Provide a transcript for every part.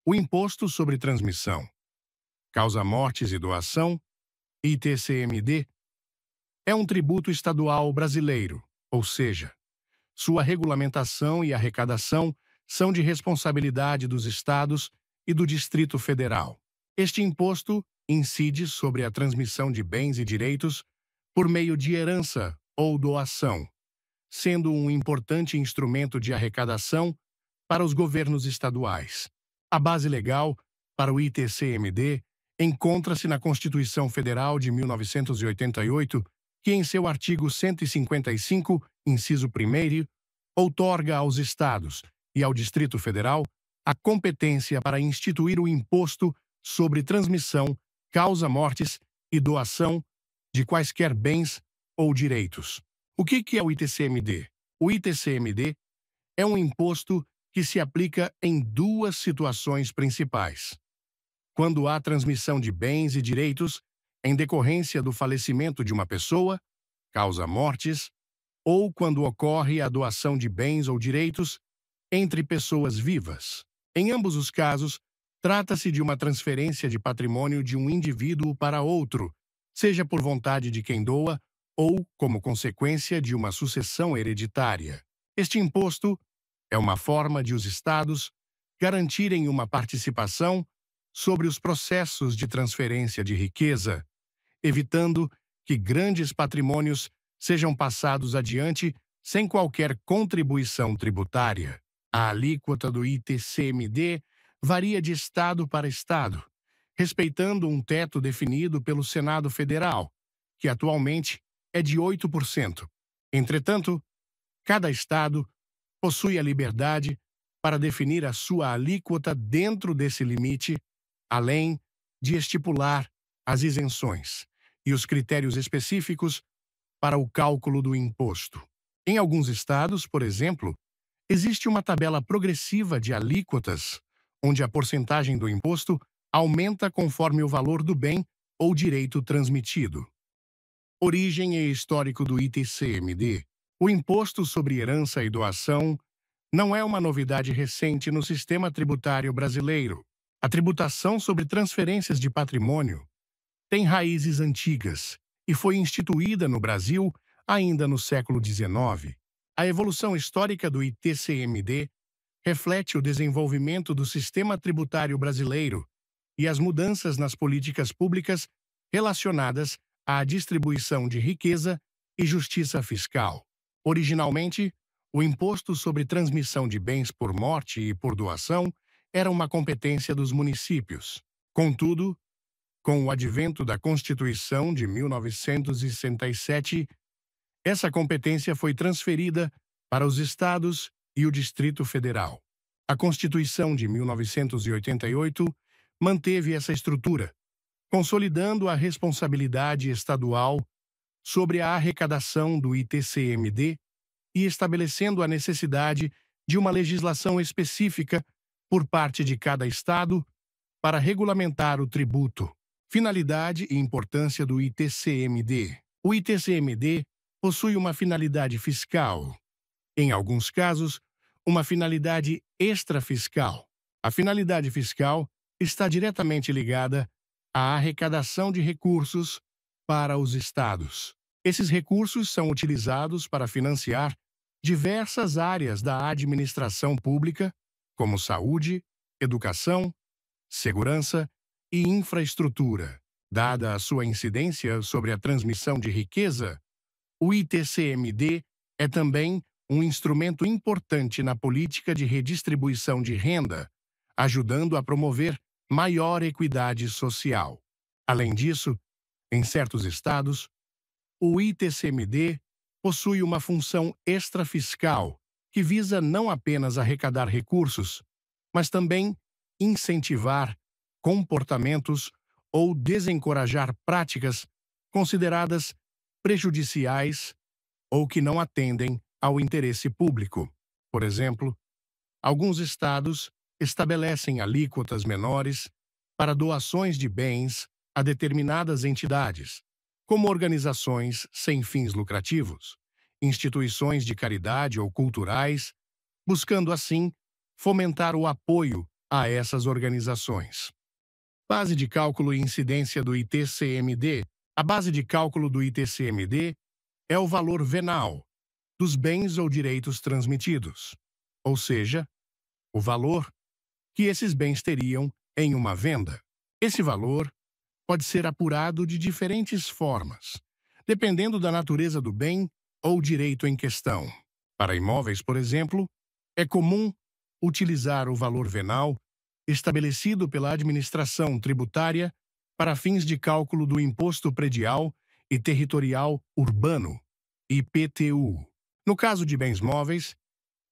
O Imposto sobre Transmissão, Causa-Mortes e Doação, ITCMD, é um tributo estadual brasileiro, ou seja, sua regulamentação e arrecadação são de responsabilidade dos estados e do Distrito Federal. Este imposto incide sobre a transmissão de bens e direitos por meio de herança ou doação, sendo um importante instrumento de arrecadação para os governos estaduais. A base legal para o ITCMD encontra-se na Constituição Federal de 1988, que em seu artigo 155, inciso 1º, outorga aos estados e ao Distrito Federal a competência para instituir o imposto sobre transmissão, causa-mortes e doação de quaisquer bens ou direitos. O que é o ITCMD? O ITCMD é um imposto que se aplica em duas situações principais: quando há transmissão de bens e direitos em decorrência do falecimento de uma pessoa, causa-mortes, ou quando ocorre a doação de bens ou direitos entre pessoas vivas. Em ambos os casos, trata-se de uma transferência de patrimônio de um indivíduo para outro, seja por vontade de quem doa ou como consequência de uma sucessão hereditária. Este imposto é uma forma de os estados garantirem uma participação sobre os processos de transferência de riqueza, evitando que grandes patrimônios sejam passados adiante sem qualquer contribuição tributária. A alíquota do ITCMD varia de estado para estado, respeitando um teto definido pelo Senado Federal, que atualmente é de 8%. Entretanto, cada estado possui a liberdade para definir a sua alíquota dentro desse limite, além de estipular as isenções e os critérios específicos para o cálculo do imposto. Em alguns estados, por exemplo, existe uma tabela progressiva de alíquotas, onde a porcentagem do imposto aumenta conforme o valor do bem ou direito transmitido. Origem e histórico do ITCMD. O Imposto sobre Herança e Doação não é uma novidade recente no sistema tributário brasileiro. A tributação sobre transferências de patrimônio tem raízes antigas e foi instituída no Brasil ainda no século XIX. A evolução histórica do ITCMD reflete o desenvolvimento do sistema tributário brasileiro e as mudanças nas políticas públicas relacionadas à distribuição de riqueza e justiça fiscal. Originalmente, o imposto sobre transmissão de bens por morte e por doação era uma competência dos municípios. Contudo, com o advento da Constituição de 1967, essa competência foi transferida para os estados e o Distrito Federal. A Constituição de 1988 manteve essa estrutura, consolidando a responsabilidade estadual sobre a arrecadação do ITCMD e estabelecendo a necessidade de uma legislação específica por parte de cada estado para regulamentar o tributo. Finalidade e importância do ITCMD. O ITCMD possui uma finalidade fiscal. Em alguns casos, uma finalidade extrafiscal. A finalidade fiscal está diretamente ligada à arrecadação de recursos para os estados. Esses recursos são utilizados para financiar diversas áreas da administração pública, como saúde, educação, segurança e infraestrutura. Dada a sua incidência sobre a transmissão de riqueza, o ITCMD é também um instrumento importante na política de redistribuição de renda, ajudando a promover maior equidade social. Além disso, em certos estados, o ITCMD possui uma função extrafiscal que visa não apenas arrecadar recursos, mas também incentivar comportamentos ou desencorajar práticas consideradas prejudiciais ou que não atendem ao interesse público. Por exemplo, alguns estados estabelecem alíquotas menores para doações de bens a determinadas entidades, como organizações sem fins lucrativos, instituições de caridade ou culturais, buscando assim fomentar o apoio a essas organizações. Base de cálculo e incidência do ITCMD. A base de cálculo do ITCMD é o valor venal dos bens ou direitos transmitidos, ou seja, o valor que esses bens teriam em uma venda. Esse valor pode ser apurado de diferentes formas, dependendo da natureza do bem ou direito em questão. Para imóveis, por exemplo, é comum utilizar o valor venal estabelecido pela administração tributária para fins de cálculo do Imposto Predial e Territorial Urbano, IPTU. No caso de bens móveis,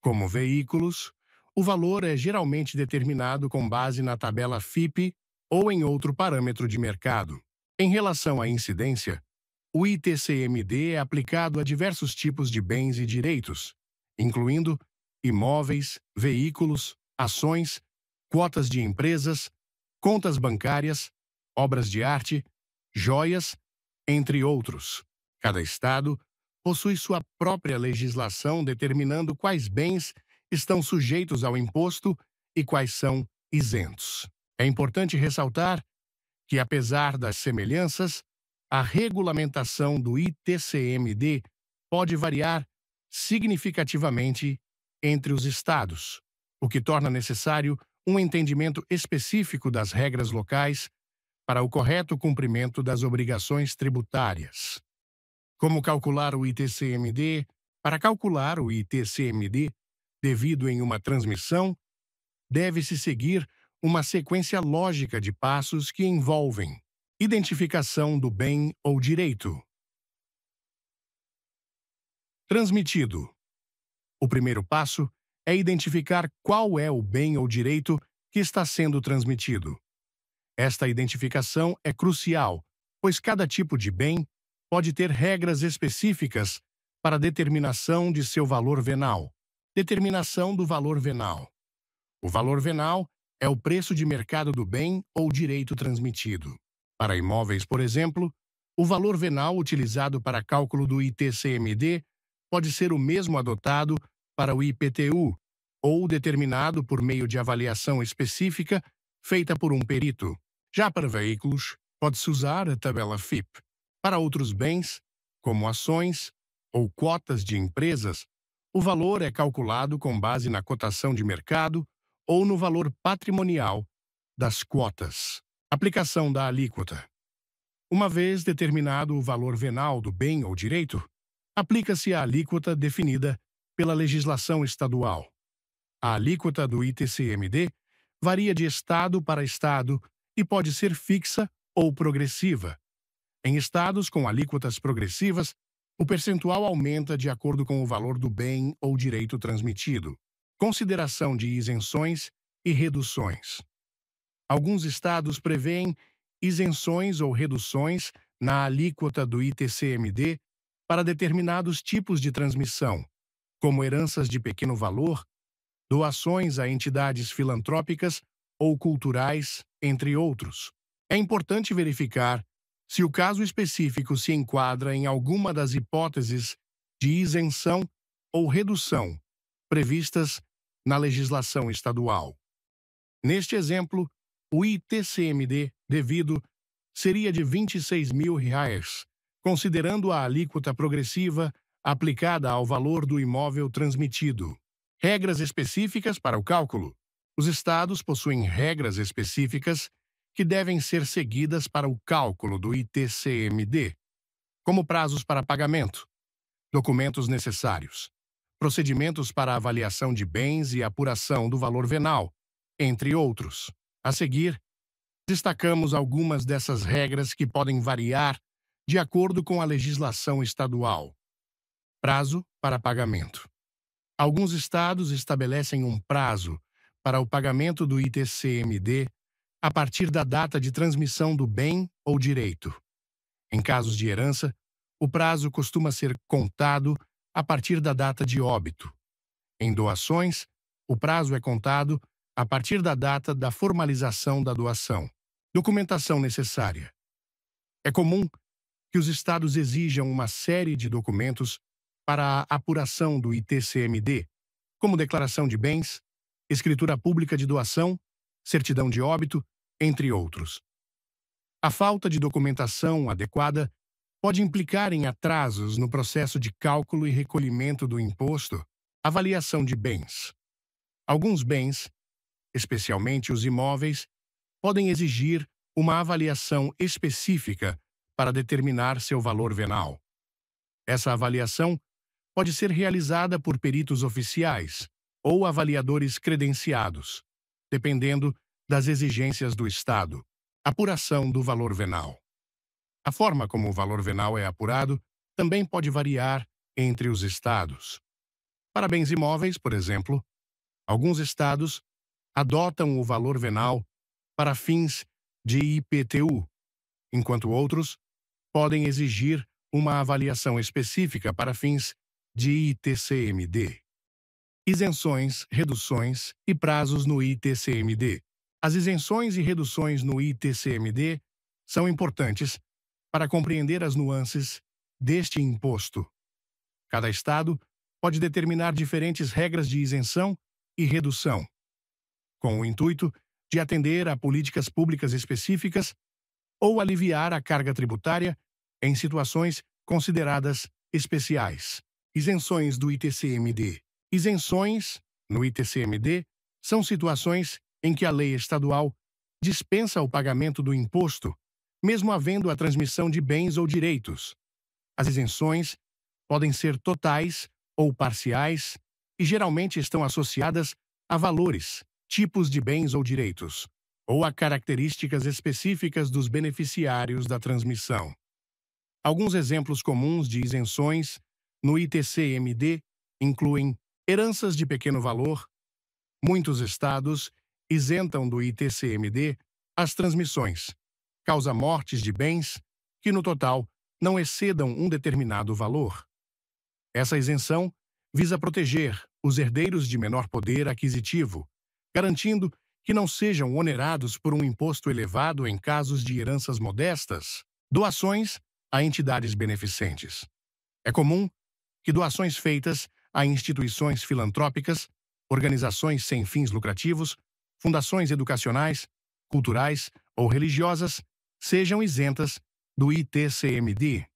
como veículos, o valor é geralmente determinado com base na tabela FIPE ou em outro parâmetro de mercado. Em relação à incidência, o ITCMD é aplicado a diversos tipos de bens e direitos, incluindo imóveis, veículos, ações, quotas de empresas, contas bancárias, obras de arte, joias, entre outros. Cada estado possui sua própria legislação determinando quais bens estão sujeitos ao imposto e quais são isentos. É importante ressaltar que, apesar das semelhanças, a regulamentação do ITCMD pode variar significativamente entre os estados, o que torna necessário um entendimento específico das regras locais para o correto cumprimento das obrigações tributárias. Como calcular o ITCMD? Para calcular o ITCMD, devido em uma transmissão, deve-se seguir uma sequência lógica de passos que envolvem identificação do bem ou direito. Transmitido. O primeiro passo é identificar qual é o bem ou direito que está sendo transmitido. Esta identificação é crucial, pois cada tipo de bem pode ter regras específicas para a determinação de seu valor venal. Determinação do valor venal. O valor venal é o preço de mercado do bem ou direito transmitido. Para imóveis, por exemplo, o valor venal utilizado para cálculo do ITCMD pode ser o mesmo adotado para o IPTU ou determinado por meio de avaliação específica feita por um perito. Já para veículos, pode-se usar a tabela FIPE. Para outros bens, como ações ou cotas de empresas, o valor é calculado com base na cotação de mercado ou no valor patrimonial das cotas. Aplicação da alíquota. Uma vez determinado o valor venal do bem ou direito, aplica-se a alíquota definida pela legislação estadual. A alíquota do ITCMD varia de estado para estado e pode ser fixa ou progressiva. Em estados com alíquotas progressivas, o percentual aumenta de acordo com o valor do bem ou direito transmitido. Consideração de isenções e reduções. Alguns estados prevêem isenções ou reduções na alíquota do ITCMD para determinados tipos de transmissão, como heranças de pequeno valor, doações a entidades filantrópicas ou culturais, entre outros. É importante verificar se o caso específico se enquadra em alguma das hipóteses de isenção ou redução previstas na legislação estadual. Neste exemplo, o ITCMD devido seria de R$ 26.000, considerando a alíquota progressiva aplicada ao valor do imóvel transmitido. Regras específicas para o cálculo. Os estados possuem regras específicas que devem ser seguidas para o cálculo do ITCMD, como prazos para pagamento, documentos necessários, procedimentos para avaliação de bens e apuração do valor venal, entre outros. A seguir, destacamos algumas dessas regras que podem variar de acordo com a legislação estadual. Prazo para pagamento. Alguns estados estabelecem um prazo para o pagamento do ITCMD a partir da data de transmissão do bem ou direito. Em casos de herança, o prazo costuma ser contado a partir da data de óbito. Em doações, o prazo é contado a partir da data da formalização da doação. Documentação necessária. É comum que os estados exijam uma série de documentos para a apuração do ITCMD, como declaração de bens, escritura pública de doação certidão de óbito, entre outros. A falta de documentação adequada pode implicar em atrasos no processo de cálculo e recolhimento do imposto, avaliação de bens. Alguns bens, especialmente os imóveis, podem exigir uma avaliação específica para determinar seu valor venal. Essa avaliação pode ser realizada por peritos oficiais ou avaliadores credenciados, dependendo das exigências do Estado. Apuração do valor venal. A forma como o valor venal é apurado também pode variar entre os estados. Para bens imóveis, por exemplo, alguns estados adotam o valor venal para fins de IPTU, enquanto outros podem exigir uma avaliação específica para fins de ITCMD. Isenções, reduções e prazos no ITCMD. As isenções e reduções no ITCMD são importantes para compreender as nuances deste imposto. Cada estado pode determinar diferentes regras de isenção e redução, com o intuito de atender a políticas públicas específicas ou aliviar a carga tributária em situações consideradas especiais. Isenções do ITCMD. Isenções no ITCMD são situações em que a lei estadual dispensa o pagamento do imposto, mesmo havendo a transmissão de bens ou direitos. As isenções podem ser totais ou parciais e geralmente estão associadas a valores, tipos de bens ou direitos, ou a características específicas dos beneficiários da transmissão. Alguns exemplos comuns de isenções no ITCMD incluem heranças de pequeno valor. Muitos estados isentam do ITCMD as transmissões, causa-mortes de bens que, no total, não excedam um determinado valor. Essa isenção visa proteger os herdeiros de menor poder aquisitivo, garantindo que não sejam onerados por um imposto elevado em casos de heranças modestas. Doações a entidades beneficentes. É comum que doações feitas a instituições filantrópicas, organizações sem fins lucrativos, fundações educacionais, culturais ou religiosas sejam isentas do ITCMD.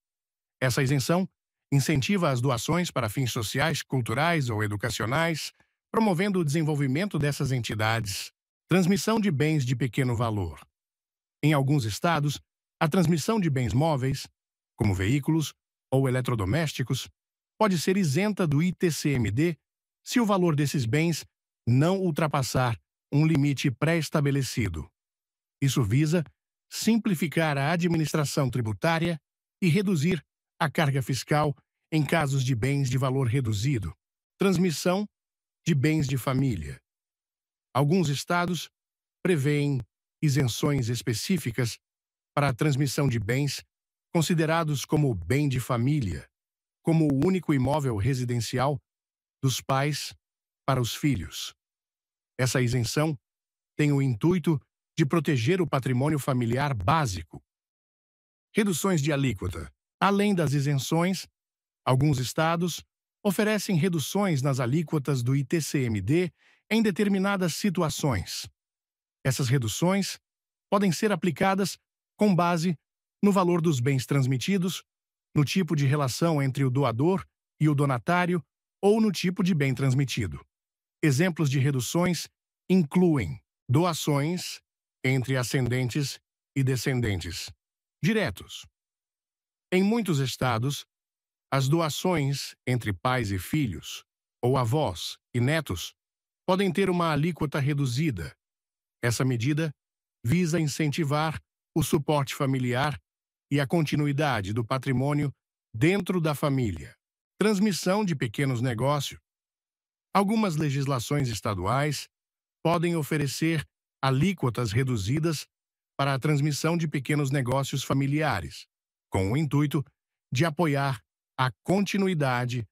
Essa isenção incentiva as doações para fins sociais, culturais ou educacionais, promovendo o desenvolvimento dessas entidades. Transmissão de bens de pequeno valor. Em alguns estados, a transmissão de bens móveis, como veículos ou eletrodomésticos, pode ser isenta do ITCMD se o valor desses bens não ultrapassar um limite pré-estabelecido. Isso visa simplificar a administração tributária e reduzir a carga fiscal em casos de bens de valor reduzido. Transmissão de bens de família. Alguns estados prevêem isenções específicas para a transmissão de bens considerados como bem de família, como o único imóvel residencial dos pais para os filhos. Essa isenção tem o intuito de proteger o patrimônio familiar básico. Reduções de alíquota. Além das isenções, alguns estados oferecem reduções nas alíquotas do ITCMD em determinadas situações. Essas reduções podem ser aplicadas com base no valor dos bens transmitidos, no tipo de relação entre o doador e o donatário ou no tipo de bem transmitido. Exemplos de reduções incluem doações entre ascendentes e descendentes diretos. Em muitos estados, as doações entre pais e filhos, ou avós e netos, podem ter uma alíquota reduzida. Essa medida visa incentivar o suporte familiar e a continuidade do patrimônio dentro da família. Transmissão de pequenos negócios. Algumas legislações estaduais podem oferecer alíquotas reduzidas para a transmissão de pequenos negócios familiares, com o intuito de apoiar a continuidade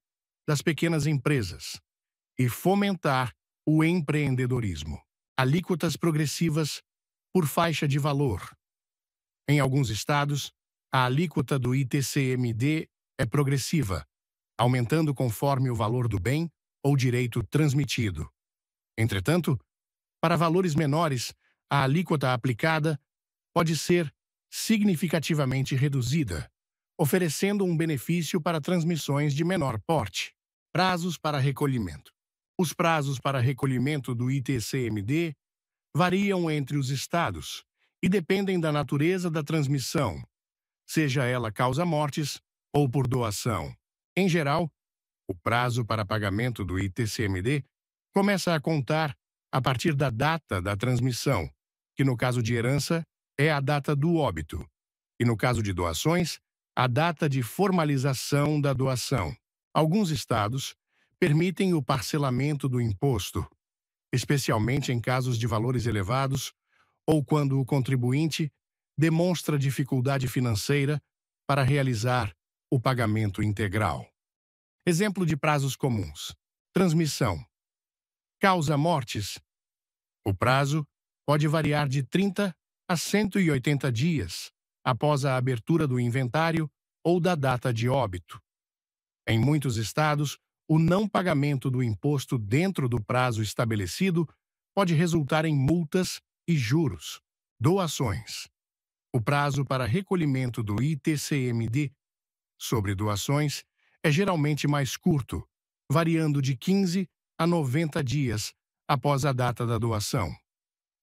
das pequenas empresas e fomentar o empreendedorismo. Alíquotas progressivas por faixa de valor. Em alguns estados, a alíquota do ITCMD é progressiva, aumentando conforme o valor do bem ou direito transmitido. Entretanto, para valores menores, a alíquota aplicada pode ser significativamente reduzida, oferecendo um benefício para transmissões de menor porte. Prazos para recolhimento. Os prazos para recolhimento do ITCMD variam entre os estados e dependem da natureza da transmissão, seja ela causa-mortes ou por doação. Em geral, o prazo para pagamento do ITCMD começa a contar a partir da data da transmissão, que no caso de herança é a data do óbito, e no caso de doações, a data de formalização da doação. Alguns estados permitem o parcelamento do imposto, especialmente em casos de valores elevados ou quando o contribuinte demonstra dificuldade financeira para realizar o pagamento integral. Exemplo de prazos comuns: transmissão. Causa-mortes. O prazo pode variar de 30 a 180 dias após a abertura do inventário ou da data de óbito. Em muitos estados, o não pagamento do imposto dentro do prazo estabelecido pode resultar em multas e juros. Doações. O prazo para recolhimento do ITCMD sobre doações é geralmente mais curto, variando de 15 a 90 dias após a data da doação.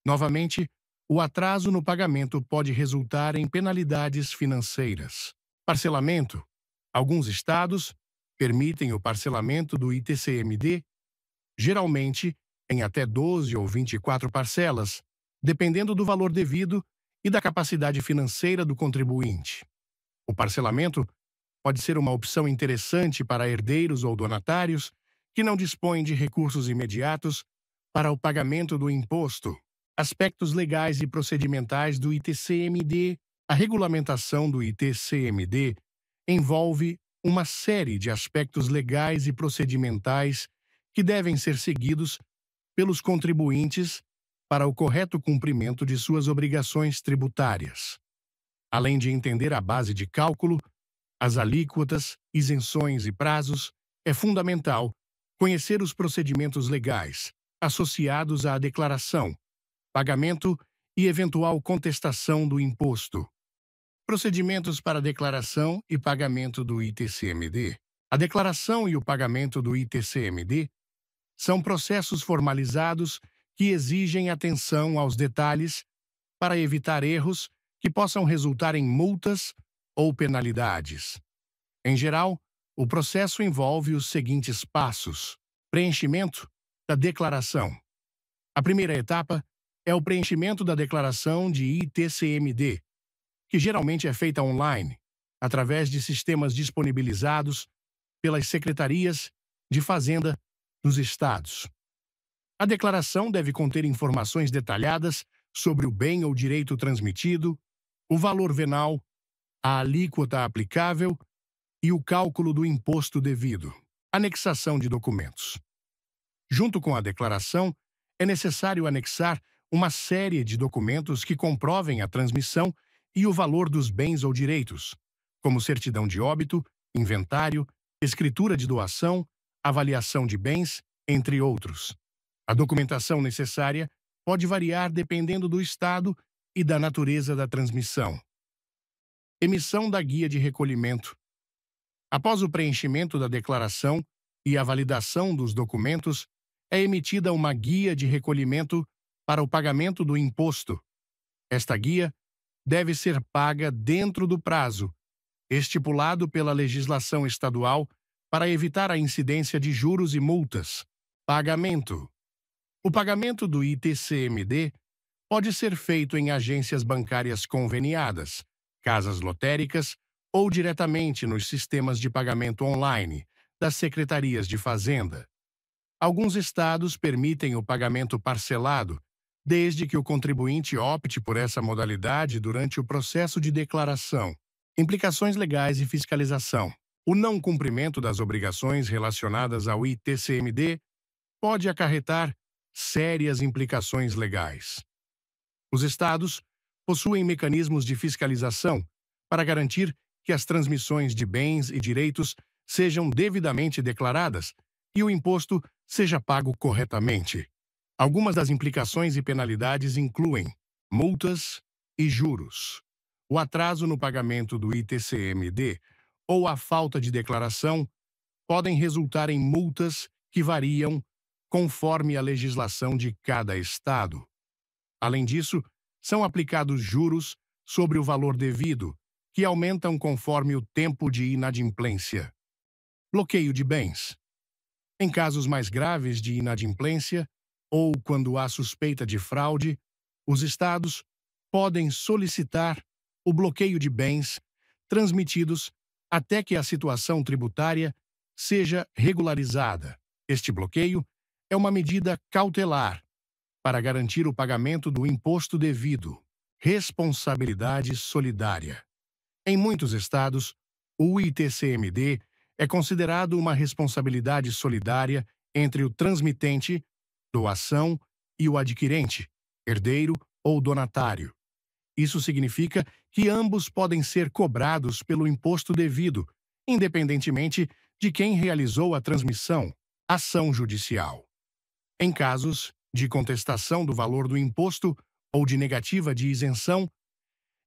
Novamente, o atraso no pagamento pode resultar em penalidades financeiras. Parcelamento. Alguns estados permitem o parcelamento do ITCMD, geralmente em até 12 ou 24 parcelas, dependendo do valor devido e da capacidade financeira do contribuinte. O parcelamento pode ser uma opção interessante para herdeiros ou donatários que não dispõem de recursos imediatos para o pagamento do imposto. Aspectos legais e procedimentais do ITCMD. A regulamentação do ITCMD envolve uma série de aspectos legais e procedimentais que devem ser seguidos pelos contribuintes para o correto cumprimento de suas obrigações tributárias. Além de entender a base de cálculo, as alíquotas, isenções e prazos, é fundamental conhecer os procedimentos legais associados à declaração, pagamento e eventual contestação do imposto. Procedimentos para declaração e pagamento do ITCMD. A declaração e o pagamento do ITCMD são processos formalizados que exigem atenção aos detalhes para evitar erros que possam resultar em multas ou penalidades. Em geral, o processo envolve os seguintes passos: preenchimento da declaração. A primeira etapa é o preenchimento da declaração de ITCMD, que geralmente é feita online, através de sistemas disponibilizados pelas secretarias de Fazenda dos estados. A declaração deve conter informações detalhadas sobre o bem ou direito transmitido, o valor venal, a alíquota aplicável e o cálculo do imposto devido. Anexação de documentos. Junto com a declaração, é necessário anexar uma série de documentos que comprovem a transmissão e o valor dos bens ou direitos, como certidão de óbito, inventário, escritura de doação, avaliação de bens, entre outros. A documentação necessária pode variar dependendo do estado e da natureza da transmissão. Emissão da guia de recolhimento. Após o preenchimento da declaração e a validação dos documentos, é emitida uma guia de recolhimento para o pagamento do imposto. Esta guia deve ser paga dentro do prazo estipulado pela legislação estadual para evitar a incidência de juros e multas. Pagamento. O pagamento do ITCMD pode ser feito em agências bancárias conveniadas, casas lotéricas ou diretamente nos sistemas de pagamento online das secretarias de Fazenda. Alguns estados permitem o pagamento parcelado, desde que o contribuinte opte por essa modalidade durante o processo de declaração. Implicações legais e fiscalização. O não cumprimento das obrigações relacionadas ao ITCMD pode acarretar sérias implicações legais. Os estados possuem mecanismos de fiscalização para garantir que as transmissões de bens e direitos sejam devidamente declaradas e o imposto seja pago corretamente. Algumas das implicações e penalidades incluem multas e juros. O atraso no pagamento do ITCMD ou a falta de declaração podem resultar em multas que variam conforme a legislação de cada estado. Além disso, são aplicados juros sobre o valor devido, que aumentam conforme o tempo de inadimplência. Bloqueio de bens. Em casos mais graves de inadimplência ou quando há suspeita de fraude, os estados podem solicitar o bloqueio de bens transmitidos até que a situação tributária seja regularizada. Este bloqueio é uma medida cautelar para garantir o pagamento do imposto devido. Responsabilidade solidária. Em muitos estados, o ITCMD é considerado uma responsabilidade solidária entre o transmitente, doação, e o adquirente, herdeiro ou donatário. Isso significa que ambos podem ser cobrados pelo imposto devido, independentemente de quem realizou a transmissão. Ação judicial. Em casos de contestação do valor do imposto ou de negativa de isenção,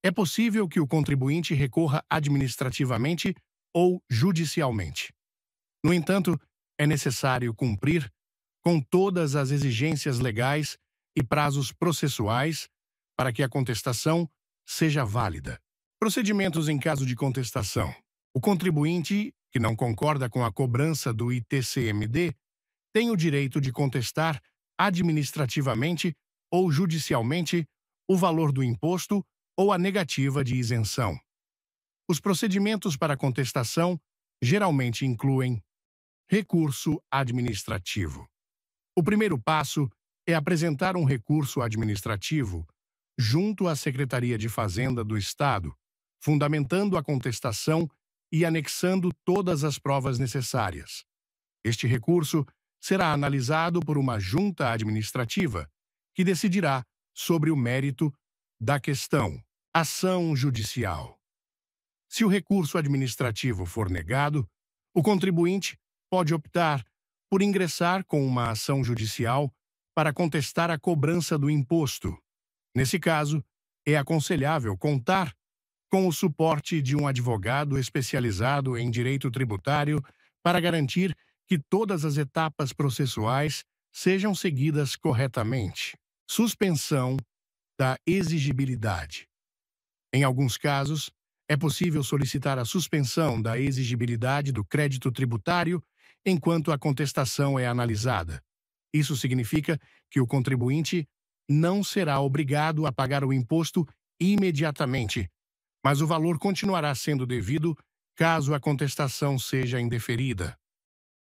é possível que o contribuinte recorra administrativamente ou judicialmente. No entanto, é necessário cumprir com todas as exigências legais e prazos processuais para que a contestação seja válida. Procedimentos em caso de contestação. O contribuinte que não concorda com a cobrança do ITCMD tem o direito de contestar administrativamente ou judicialmente o valor do imposto ou a negativa de isenção. Os procedimentos para contestação geralmente incluem recurso administrativo. O primeiro passo é apresentar um recurso administrativo junto à Secretaria de Fazenda do Estado, fundamentando a contestação e anexando todas as provas necessárias. Este recurso será analisado por uma junta administrativa, que decidirá sobre o mérito da questão. Ação judicial. Se o recurso administrativo for negado, o contribuinte pode optar por ingressar com uma ação judicial para contestar a cobrança do imposto. Nesse caso, é aconselhável contar com o suporte de um advogado especializado em direito tributário para garantir que todas as etapas processuais sejam seguidas corretamente. Suspensão da exigibilidade. Em alguns casos, é possível solicitar a suspensão da exigibilidade do crédito tributário enquanto a contestação é analisada. Isso significa que o contribuinte não será obrigado a pagar o imposto imediatamente, mas o valor continuará sendo devido caso a contestação seja indeferida.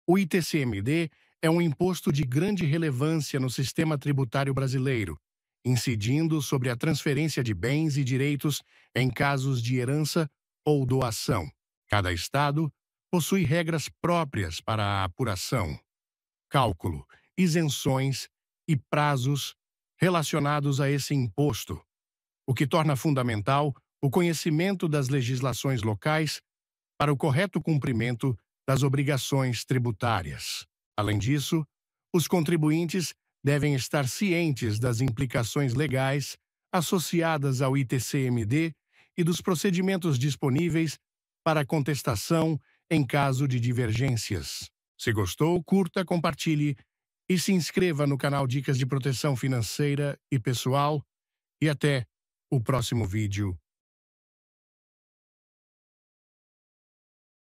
O ITCMD é um imposto de grande relevância no sistema tributário brasileiro, incidindo sobre a transferência de bens e direitos em casos de herança ou doação. Cada estado possui regras próprias para a apuração, cálculo, isenções e prazos relacionados a esse imposto, o que torna fundamental o conhecimento das legislações locais para o correto cumprimento das obrigações tributárias. Além disso, os contribuintes devem estar cientes das implicações legais associadas ao ITCMD e dos procedimentos disponíveis para contestação em caso de divergências. Se gostou, curta, compartilhe e se inscreva no canal Dicas de Proteção Financeira e Pessoal. E até o próximo vídeo.